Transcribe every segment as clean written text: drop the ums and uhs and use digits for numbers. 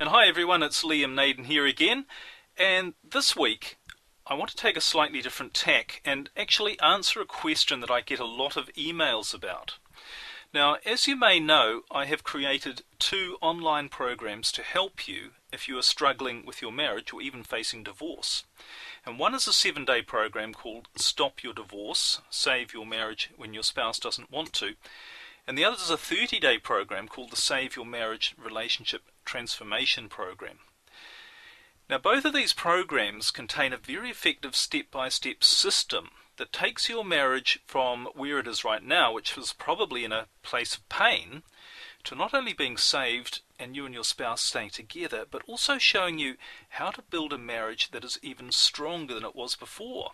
And hi everyone, it's Liam Naden here again, and this week I want to take a slightly different tack and actually answer a question that I get a lot of emails about. Now, as you may know, I have created 2 online programs to help you if you are struggling with your marriage or even facing divorce. And one is a 7-day program called Stop Your Divorce, Save Your Marriage When Your Spouse Doesn't Want to. And the other is a 30-day program called the Save Your Marriage Relationship Transformation Program. Now, both of these programs contain a very effective step-by-step system that takes your marriage from where it is right now, which is probably in a place of pain, to not only being saved and you and your spouse staying together, but also showing you how to build a marriage that is even stronger than it was before.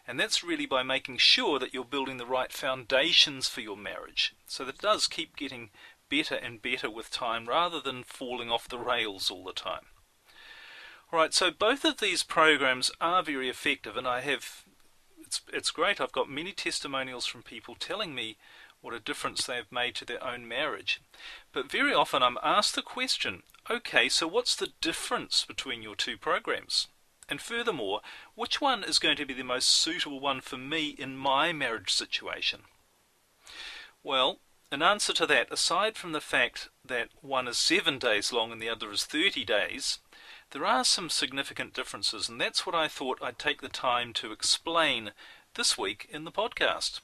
And that's really by making sure that you're building the right foundations for your marriage, so that it does keep getting better and better with time rather than falling off the rails all the time. Alright, so both of these programs are very effective, and it's great. I've got many testimonials from people telling me what a difference they have made to their own marriage. But very often I'm asked the question, okay, so what's the difference between your 2 programs? And furthermore, which one is going to be the most suitable one for me in my marriage situation? Well, in answer to that, aside from the fact that one is 7 days long and the other is 30 days, there are some significant differences, and that's what I thought I'd take the time to explain this week in the podcast.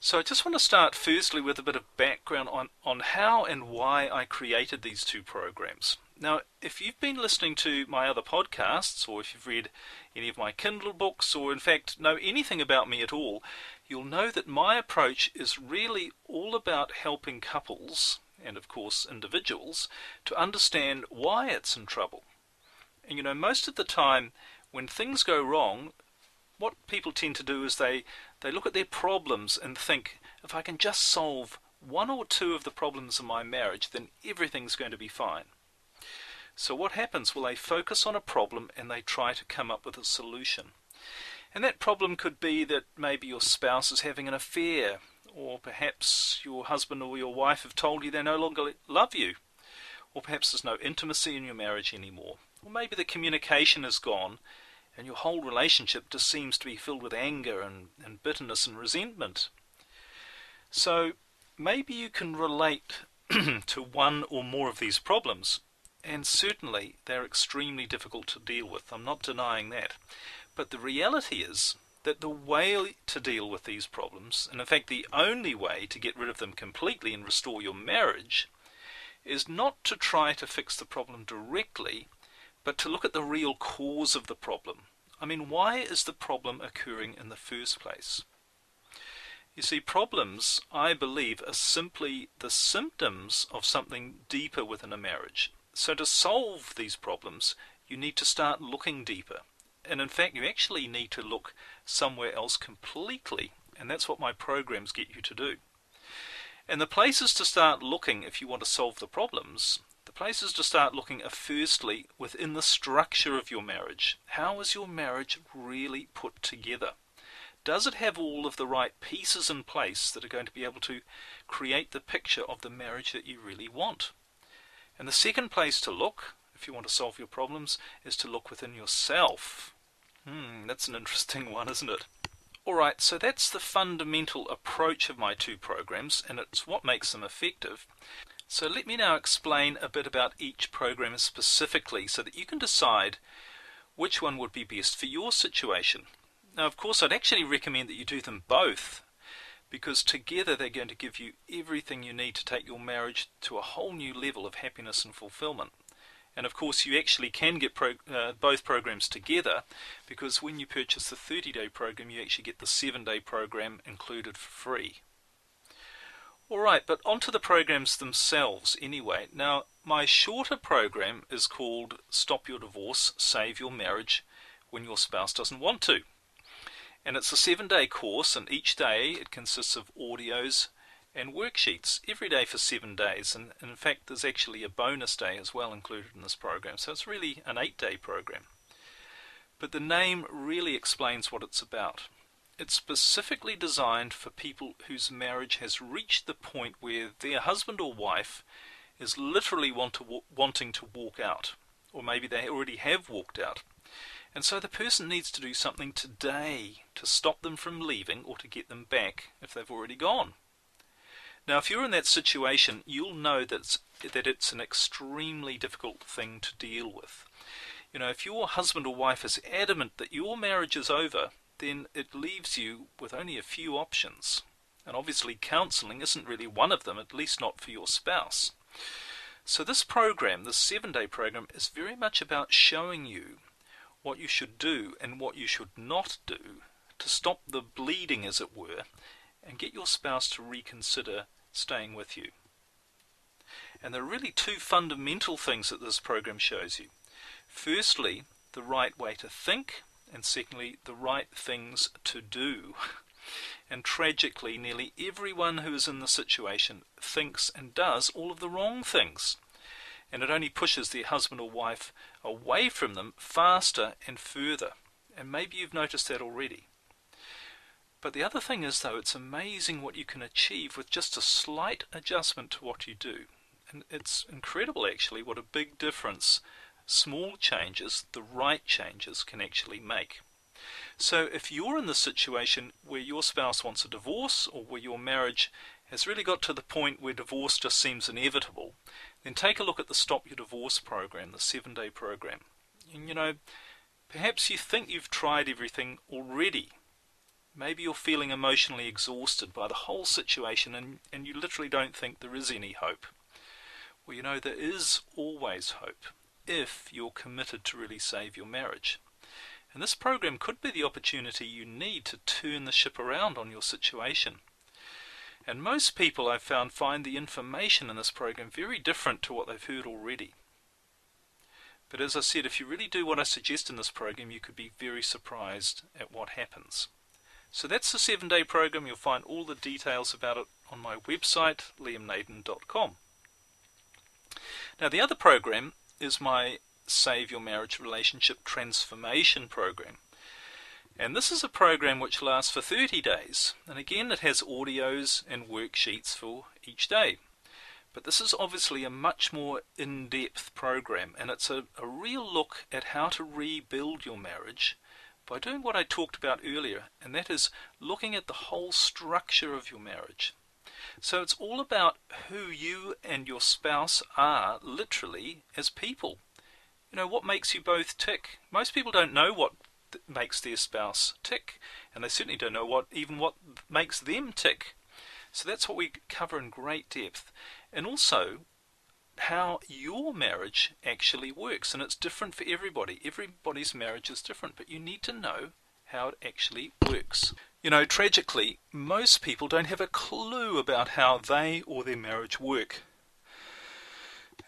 So I just want to start firstly with a bit of background on how and why I created these 2 programs. Now, if you've been listening to my other podcasts, or if you've read any of my Kindle books, or in fact know anything about me at all, you'll know that my approach is really all about helping couples, and of course individuals, to understand why it's in trouble. And most of the time when things go wrong, what people tend to do is they look at their problems and think, if I can just solve 1 or 2 of the problems in my marriage, then everything's going to be fine. So what happens? Well, they focus on a problem and they try to come up with a solution. And that problem could be that maybe your spouse is having an affair, or perhaps your husband or your wife have told you they no longer love you, or perhaps there's no intimacy in your marriage anymore, or maybe the communication is gone and your whole relationship just seems to be filled with anger and bitterness and resentment. So maybe you can relate to 1 or more of these problems, and certainly they're extremely difficult to deal with. I'm not denying that. But the reality is that the way to deal with these problems, and in fact the only way to get rid of them completely and restore your marriage, is not to try to fix the problem directly, but to look at the real cause of the problem. I mean, why is the problem occurring in the first place? You see, problems, I believe, are simply the symptoms of something deeper within a marriage. So to solve these problems, you need to start looking deeper. And in fact, you actually need to look somewhere else completely. And that's what my programs get you to do. And the places to start looking if you want to solve the problems, the places to start looking are firstly within the structure of your marriage. How is your marriage really put together? Does it have all of the right pieces in place that are going to be able to create the picture of the marriage that you really want? And the second place to look, if you want to solve your problems, is to look within yourself. That's an interesting one, isn't it? Alright, so that's the fundamental approach of my 2 programs, and it's what makes them effective. So let me now explain a bit about each program specifically so that you can decide which one would be best for your situation. Now, of course, I'd actually recommend that you do them both, because together they're going to give you everything you need to take your marriage to a whole new level of happiness and fulfillment. And of course you actually can get both programs together, because when you purchase the 30-day program you actually get the 7-day program included for free. Alright, but onto the programs themselves anyway. Now, my shorter program is called Stop Your Divorce, Save Your Marriage When Your Spouse Doesn't Want to. And it's a 7-day course, and each day it consists of audios and worksheets every day for 7 days, and in fact there's actually a bonus day as well included in this program, so it's really an 8-day program. But the name really explains what it's about. It's specifically designed for people whose marriage has reached the point where their husband or wife is literally wanting to walk out, or maybe they already have walked out. And so the person needs to do something today to stop them from leaving or to get them back if they've already gone. Now, if you're in that situation, you'll know that it's an extremely difficult thing to deal with. You know, if your husband or wife is adamant that your marriage is over, then it leaves you with only a few options. And obviously counselling isn't really one of them, at least not for your spouse. So this program, this 7-day program, is very much about showing you what you should do and what you should not do to stop the bleeding, as it were, and get your spouse to reconsider staying with you. And there are really two fundamental things that this program shows you. Firstly, the right way to think, and secondly, the right things to do. And tragically, nearly everyone who is in the situation thinks and does all of the wrong things. And it only pushes their husband or wife away from them faster and further. And maybe you've noticed that already. But the other thing is, though, it's amazing what you can achieve with just a slight adjustment to what you do. And it's incredible, actually, what a big difference small changes, the right changes, can actually make. So if you're in the situation where your spouse wants a divorce, or where your marriage has really got to the point where divorce just seems inevitable, then take a look at the Stop Your Divorce program, the 7-day program. And you know, perhaps you think you've tried everything already. Maybe you're feeling emotionally exhausted by the whole situation, and you literally don't think there is any hope. Well, you know, there is always hope if you're committed to really save your marriage. And this program could be the opportunity you need to turn the ship around on your situation. And most people, I've found, find the information in this program very different to what they've heard already. But as I said, if you really do what I suggest in this program, you could be very surprised at what happens. So that's the 7-day program. You'll find all the details about it on my website, liamnaden.com. Now, the other program is my Save Your Marriage Relationship Transformation program. And this is a program which lasts for 30 days. And again, it has audios and worksheets for each day. But this is obviously a much more in-depth program, and it's a real look at how to rebuild your marriage by doing what I talked about earlier, and that is looking at the whole structure of your marriage. So it's all about who you and your spouse are, literally, as people. You know, what makes you both tick? Most people don't know what makes their spouse tick, and they certainly don't know what makes them tick. So that's what we cover in great depth. And also, how your marriage actually works. And it's different for everybody. Everybody's marriage is different, but you need to know how it actually works. You know, tragically, most people don't have a clue about how they or their marriage work.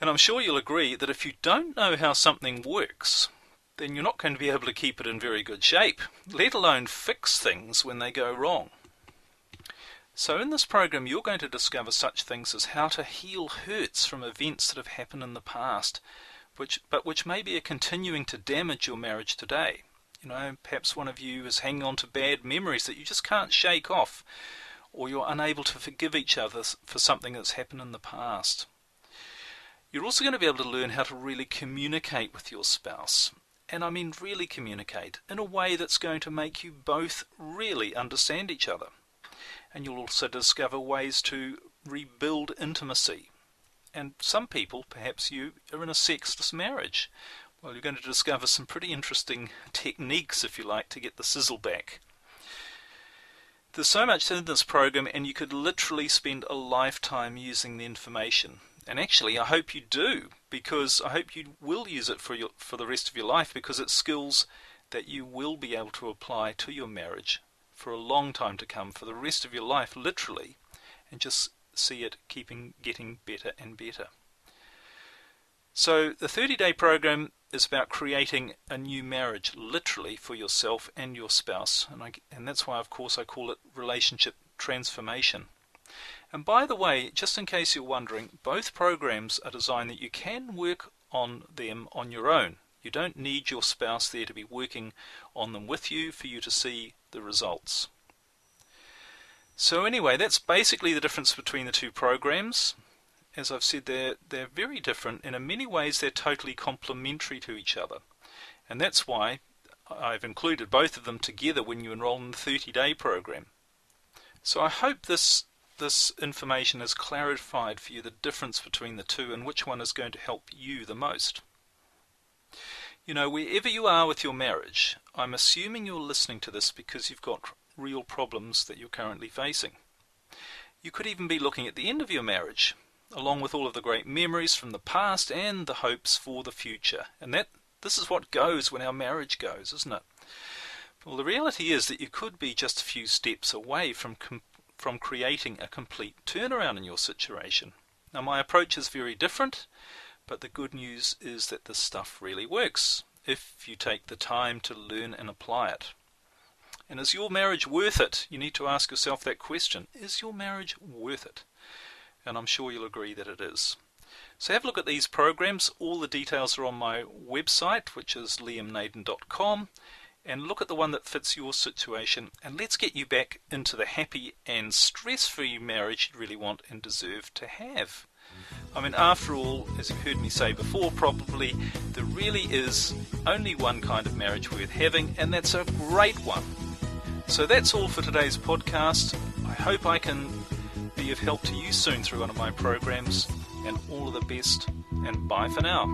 And I'm sure you'll agree that if you don't know how something works, then you're not going to be able to keep it in very good shape, let alone fix things when they go wrong. So in this program, you're going to discover such things as how to heal hurts from events that have happened in the past, which maybe are continuing to damage your marriage today. You know, perhaps one of you is hanging on to bad memories that you just can't shake off, or you're unable to forgive each other for something that's happened in the past. You're also going to be able to learn how to really communicate with your spouse. And I mean really communicate in a way that's going to make you both really understand each other. And you'll also discover ways to rebuild intimacy. And some people, perhaps you, are in a sexless marriage. Well, you're going to discover some pretty interesting techniques, if you like, to get the sizzle back. There's so much in this program, and you could literally spend a lifetime using the information. And actually, I hope you do, because I hope you will use it for the rest of your life, because it's skills that you will be able to apply to your marriage for a long time to come, for the rest of your life, literally, and just see it getting better and better. So the 30-day program is about creating a new marriage, literally, for yourself and your spouse, and that's why, of course, I call it relationship transformation. And by the way, just in case you're wondering, both programs are designed that you can work on them on your own. You don't need your spouse there to be working on them with you for you to see the results. So anyway, that's basically the difference between the two programs. as I've said, they're very different, and in many ways they're totally complementary to each other. And that's why I've included both of them together when you enroll in the 30-day program. So I hope this information has clarified for you the difference between the two and which one is going to help you the most. You know, wherever you are with your marriage, I'm assuming you're listening to this because you've got real problems that you're currently facing. You could even be looking at the end of your marriage, along with all of the great memories from the past and the hopes for the future. And this is what goes when our marriage goes, isn't it? Well, the reality is that you could be just a few steps away from creating a complete turnaround in your situation. Now, my approach is very different, but the good news is that this stuff really works if you take the time to learn and apply it. And is your marriage worth it? You need to ask yourself that question. Is your marriage worth it? And I'm sure you'll agree that it is. So have a look at these programs. All the details are on my website, which is liamnaden.com. And look at the one that fits your situation, and let's get you back into the happy and stress-free marriage you really want and deserve to have. I mean, after all, as you've heard me say before probably, there really is only one kind of marriage worth having, and that's a great one. So that's all for today's podcast. I hope I can be of help to you soon through one of my programs, and all of the best, and bye for now.